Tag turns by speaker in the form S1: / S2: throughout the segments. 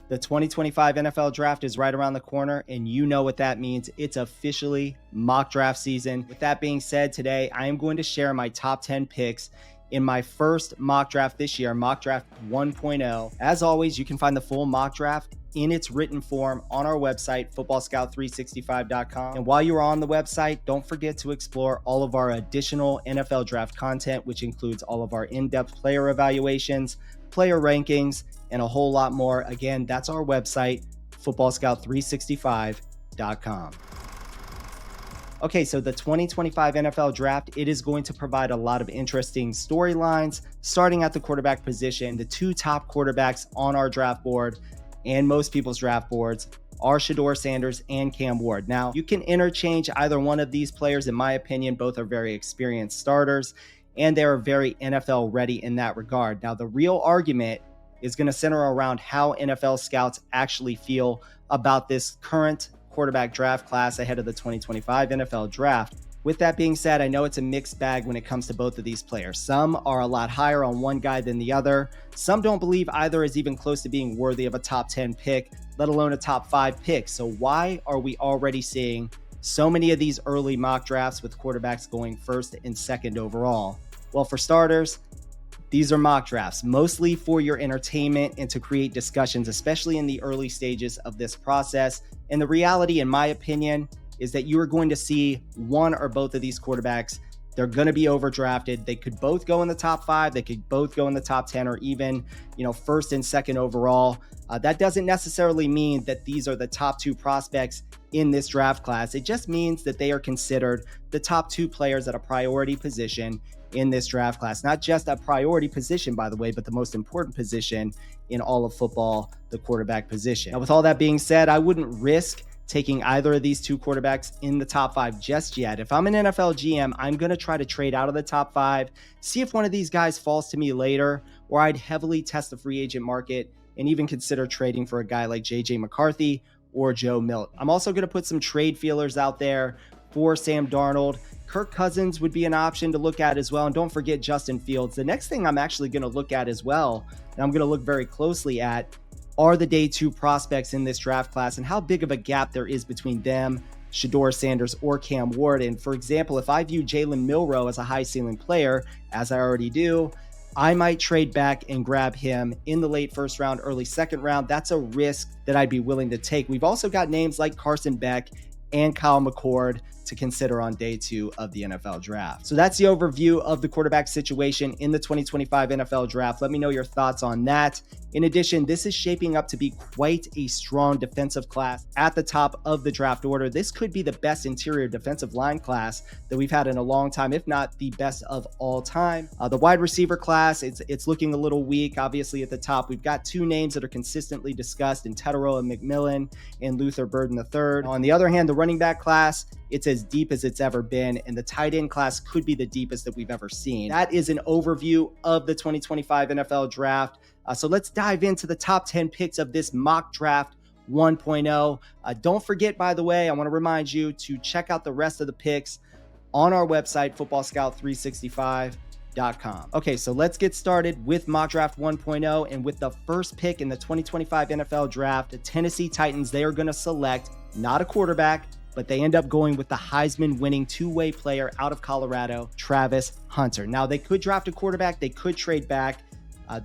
S1: The 2025 NFL draft is right around the corner, and you know what that means. It's officially mock draft season. With that being said, today I am going to share my top 10 picks in my first mock draft this year, mock draft 1.0. As always, you can find the full mock draft in its written form on our website, footballscout365.com. And while you're on the website, don't forget to explore all of our additional NFL draft content, which includes all of our in-depth player evaluations, player rankings, and a whole lot more. Again, that's our website, footballscout365.com. Okay, so the 2025 NFL draft, it is going to provide a lot of interesting storylines, starting at the quarterback position. The two top quarterbacks on our draft board and most people's draft boards are Shedeur Sanders and Cam Ward. Now, you can interchange either one of these players. In my opinion, both are very experienced starters, and they are very NFL ready in that regard. Now, the real argument is going to center around how NFL scouts actually feel about this current quarterback draft class ahead of the 2025 NFL draft. With that being said, I know it's a mixed bag when it comes to both of these players. Some are a lot higher on one guy than the other. Some don't believe either is even close to being worthy of a top 10 pick, let alone a top 5 pick. So why are we already seeing so many of these early mock drafts with quarterbacks going first and second overall? Well, for starters, these are mock drafts, mostly for your entertainment and to create discussions, especially in the early stages of this process. And the reality, in my opinion, is that you are going to see one or both of these quarterbacks. They're going to be overdrafted. They could both go in the top 5. They could both go in the top 10, or even, first and second overall. That doesn't necessarily mean that these are the top 2 prospects in this draft class. It just means that they are considered the top 2 players at a priority position in this draft class. Not just a priority position, by the way, but the most important position in all of football, the quarterback position. Now, with all that being said, I wouldn't risk taking either of these 2 quarterbacks in the top 5 just yet. If I'm an NFL GM, I'm going to try to trade out of the top 5, see if one of these guys falls to me later, or I'd heavily test the free agent market and even consider trading for a guy like JJ McCarthy or Joe Milton. I'm also going to put some trade feelers out there for Sam Darnold. Kirk Cousins would be an option to look at as well. And don't forget Justin Fields. The next thing I'm actually going to look at as well, and I'm going to look very closely at, are the day 2 prospects in this draft class and how big of a gap there is between them, Shedeur Sanders, or Cam Ward. And for example, if I view Jalen Milroe as a high ceiling player, as I already do, I might trade back and grab him in the late first round, early second round. That's a risk that I'd be willing to take. We've also got names like Carson Beck and Kyle McCord to consider on day 2 of the NFL draft. So that's the overview of the quarterback situation in the 2025 NFL draft. Let me know your thoughts on that. In addition, this is shaping up to be quite a strong defensive class at the top of the draft order. This could be the best interior defensive line class that we've had in a long time, if not the best of all time. The wide receiver class, it's looking a little weak. Obviously at the top, we've got 2 names that are consistently discussed in Tetero and McMillan and Luther Burden III. On the other hand, the running back class, it's as deep as it's ever been, and the tight end class could be the deepest that we've ever seen. That is an overview of the 2025 NFL draft. So let's dive into the top 10 picks of this mock draft 1.0. Don't forget, by the way, I want to remind you to check out the rest of the picks on our website, footballscout365.com. Okay, so let's get started with mock draft 1.0. And with the first pick in the 2025 NFL draft, the Tennessee Titans, they are going to select not a quarterback, but they end up going with the Heisman winning 2-way player out of Colorado, Travis Hunter. Now, they could draft a quarterback. They could trade back.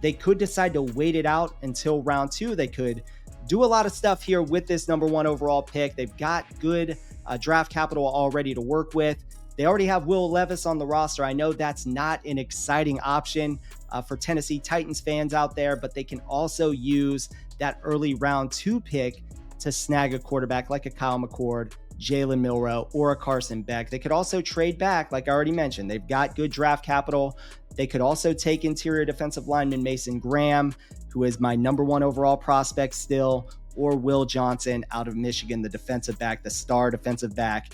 S1: They could decide to wait it out until round 2. They could do a lot of stuff here with this number 1 overall pick. They've got good draft capital already to work with. They already have Will Levis on the roster. I know that's not an exciting option for Tennessee Titans fans out there, but they can also use that early round 2 pick to snag a quarterback like a Kyle McCord, Jalen Milroe, or a Carson Beck. They could also trade back, like I already mentioned. They've got good draft capital. They could also take interior defensive lineman Mason Graham, who is my number 1 overall prospect still, or Will Johnson out of Michigan, the defensive back, the star defensive back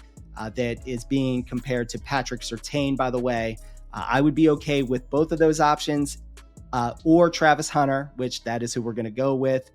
S1: that is being compared to Patrick Surtain, by the way. I would be okay with both of those options, or Travis Hunter, which that is who we're going to go with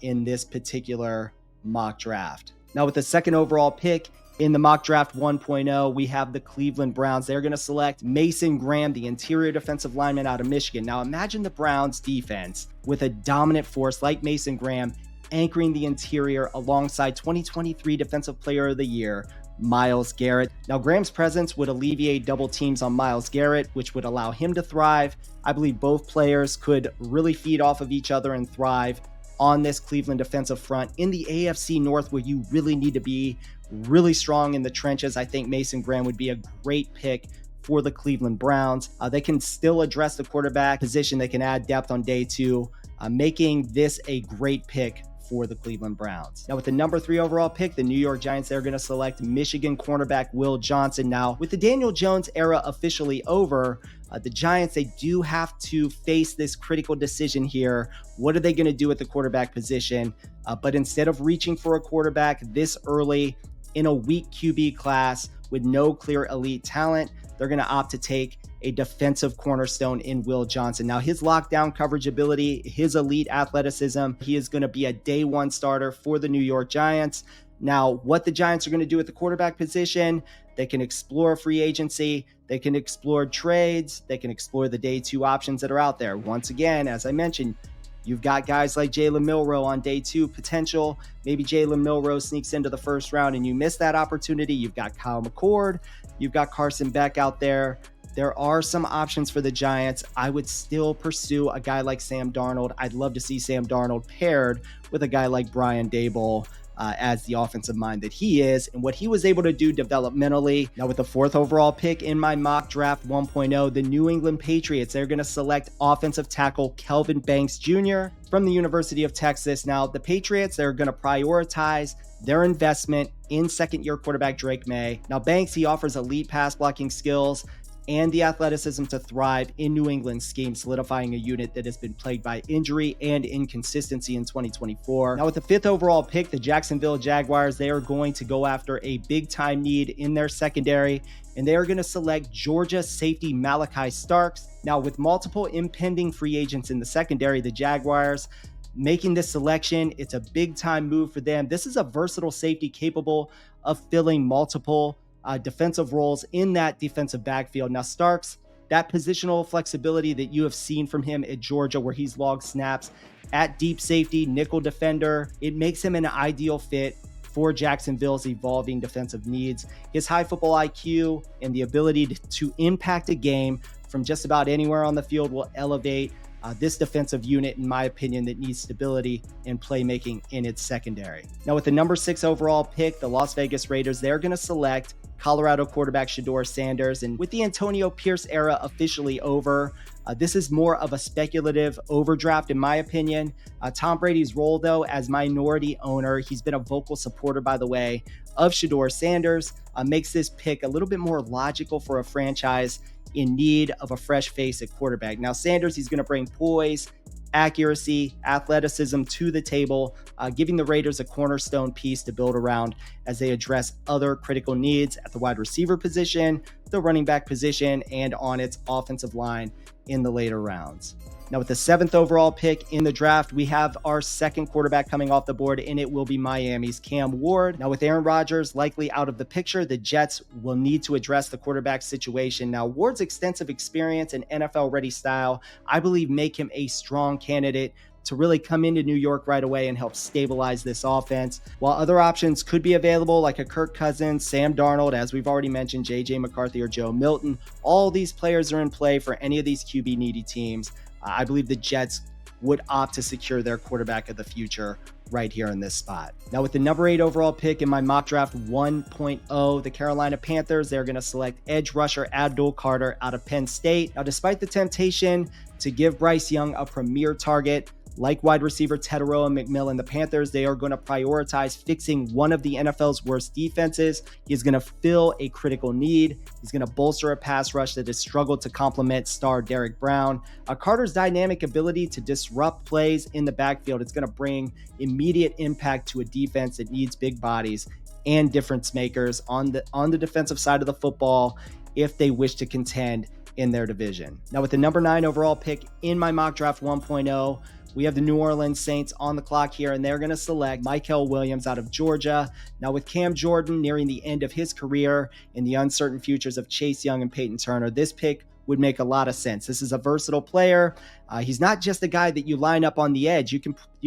S1: in this particular mock draft. Now, with the second overall pick in the mock draft 1.0, we have the Cleveland Browns. They're going to select Mason Graham, the interior defensive lineman out of Michigan. Now, imagine the Browns defense with a dominant force like Mason Graham anchoring the interior alongside 2023 Defensive Player of the Year, Myles Garrett. Now, Graham's presence would alleviate double teams on Myles Garrett, which would allow him to thrive. I believe both players could really feed off of each other and thrive on this Cleveland defensive front in the AFC North, where you really need to be really strong in the trenches. I think Mason Graham would be a great pick for the Cleveland Browns. They can still address the quarterback position. They can add depth on day two, making this a great pick for the Cleveland Browns. Now, with the number 3 overall pick, the New York Giants, they're going to select Michigan cornerback Will Johnson. Now, with the Daniel Jones era officially over, the Giants, they do have to face this critical decision here. What are they going to do at the quarterback position? But instead of reaching for a quarterback this early in a weak QB class with no clear elite talent, they're going to opt to take a defensive cornerstone in Will Johnson. Now, his lockdown coverage ability, his elite athleticism, he is going to be a day one starter for the New York Giants. Now, what the Giants are going to do at the quarterback position, they can explore free agency, they can explore trades, they can explore the day two options that are out there. Once again, as I mentioned, you've got guys like Jalen Milroe on day two potential. Maybe Jalen Milroe sneaks into the first round and you miss that opportunity. You've got Kyle McCord, you've got Carson Beck out there. There are some options for the Giants. I would still pursue a guy like Sam Darnold. I'd love to see Sam Darnold paired with a guy like Brian Daboll as the offensive mind that he is and what he was able to do developmentally. Now, with the 4th overall pick in my mock draft 1.0, the New England Patriots, they're going to select offensive tackle Kelvin Banks Jr. from the University of Texas. Now, the Patriots, they're going to prioritize their investment in second-year quarterback Drake May. Now, Banks, he offers elite pass blocking skills and the athleticism to thrive in New England's scheme, solidifying a unit that has been plagued by injury and inconsistency in 2024. Now, with the 5th overall pick, the Jacksonville Jaguars, they are going to go after a big-time need in their secondary, and they are going to select Georgia safety Malaki Starks. Now, with multiple impending free agents in the secondary, the Jaguars making this selection, it's a big-time move for them. This is a versatile safety capable of filling multiple defensive roles in that defensive backfield. Now, Starks, that positional flexibility that you have seen from him at Georgia, where he's logged snaps at deep safety, nickel defender, it makes him an ideal fit for Jacksonville's evolving defensive needs. His high football IQ and the ability to impact a game from just about anywhere on the field will elevate this defensive unit, in my opinion, that needs stability and playmaking in its secondary. Now, with the number 6 overall pick, the Las Vegas Raiders, they're going to select Colorado quarterback Shedeur Sanders. And with the Antonio Pierce era officially over, this is more of a speculative overdraft, in my opinion. Tom Brady's role, though, as minority owner, he's been a vocal supporter, by the way, of Shedeur Sanders, makes this pick a little bit more logical for a franchise in need of a fresh face at quarterback. Now, Sanders, he's going to bring poise, accuracy, athleticism to the table, giving the Raiders a cornerstone piece to build around as they address other critical needs at the wide receiver position, the running back position, and on its offensive line in the later rounds. Now, with the 7th overall pick in the draft, we have our second quarterback coming off the board, and it will be Miami's Cam Ward. Now, with Aaron Rodgers likely out of the picture, the Jets will need to address the quarterback situation. Now, Ward's extensive experience and NFL-ready style, I believe, make him a strong candidate to really come into New York right away and help stabilize this offense. While other options could be available, like a Kirk Cousins, Sam Darnold, as we've already mentioned, J.J. McCarthy or Joe Milton, all these players are in play for any of these QB-needy teams. I believe the Jets would opt to secure their quarterback of the future right here in this spot. Now, with the number 8 overall pick in my mock draft 1.0, the Carolina Panthers, they're going to select edge rusher Abdul Carter out of Penn State. Now, despite the temptation to give Bryce Young a premier target, like wide receiver Teteroa McMillan, the Panthers, they are going to prioritize fixing one of the NFL's worst defenses. He's going to fill a critical need. He's going to bolster a pass rush that has struggled to complement star Derek Brown. Carter's dynamic ability to disrupt plays in the backfield, it's going to bring immediate impact to a defense that needs big bodies and difference makers on the defensive side of the football if they wish to contend in their division. Now, with the number 9 overall pick in my mock draft 1.0, we have the New Orleans Saints on the clock here, and they're going to select Mykel Williams out of Georgia. Now, with Cam Jordan nearing the end of his career and the uncertain futures of Chase Young and Peyton Turner, this pick would make a lot of sense. This is a versatile player. He's not just a guy that you line up on the edge. You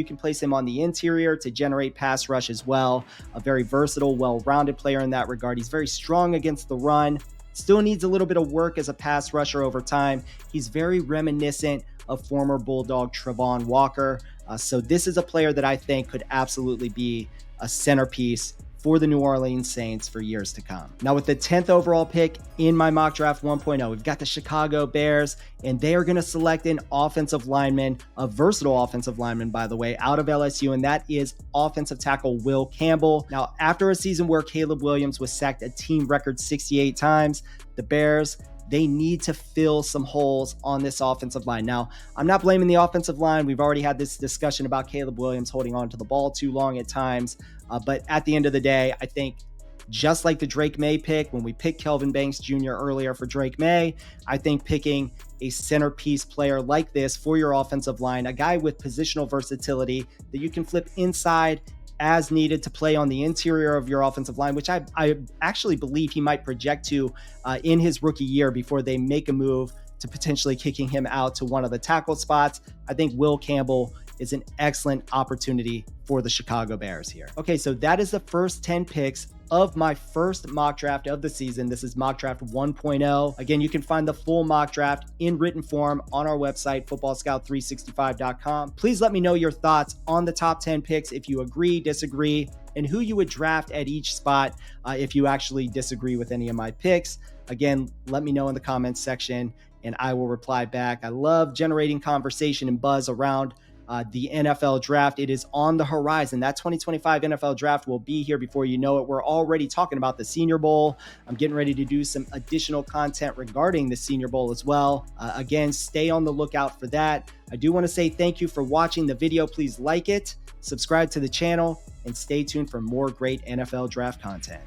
S1: can place him on the interior to generate pass rush as well. A very versatile, well-rounded player in that regard. He's very strong against the run. Still needs a little bit of work as a pass rusher over time. He's very reminiscent of former Bulldog Travon Walker. So this is a player that I think could absolutely be a centerpiece for the New Orleans Saints for years to come. Now with the 10th overall pick in my mock draft 1.0, we've got the Chicago Bears, and they are going to select an offensive lineman, a versatile offensive lineman, by the way, out of LSU, and that is offensive tackle Will Campbell. Now, after a season where Caleb Williams was sacked a team record 68 times, the Bears, they need to fill some holes on this offensive line. Now, I'm not blaming the offensive line. We've already had this discussion about Caleb Williams holding on to the ball too long at times. But at the end of the day, I think just like the Drake May pick, when we picked Kelvin Banks Jr. earlier for Drake May, I think picking a centerpiece player like this for your offensive line, a guy with positional versatility that you can flip inside as needed to play on the interior of your offensive line, which I actually believe he might project to in his rookie year before they make a move to potentially kicking him out to one of the tackle spots. I think Will Campbell is an excellent opportunity for the Chicago Bears here. Okay, so that is the first 10 picks of my first mock draft of the season. This is mock draft 1.0. Again, you can find the full mock draft in written form on our website, footballscout365.com. Please let me know your thoughts on the top 10 picks, if you agree, disagree, and who you would draft at each spot if you actually disagree with any of my picks. Again, let me know in the comments section and I will reply back. I love generating conversation and buzz around the NFL draft. It is on the horizon. That 2025 NFL draft will be here before you know it. We're already talking about the Senior Bowl. I'm getting ready to do some additional content regarding the Senior Bowl as well. Again, stay on the lookout for that. I do want to say thank you for watching the video. Please like it, subscribe to the channel, and stay tuned for more great NFL draft content.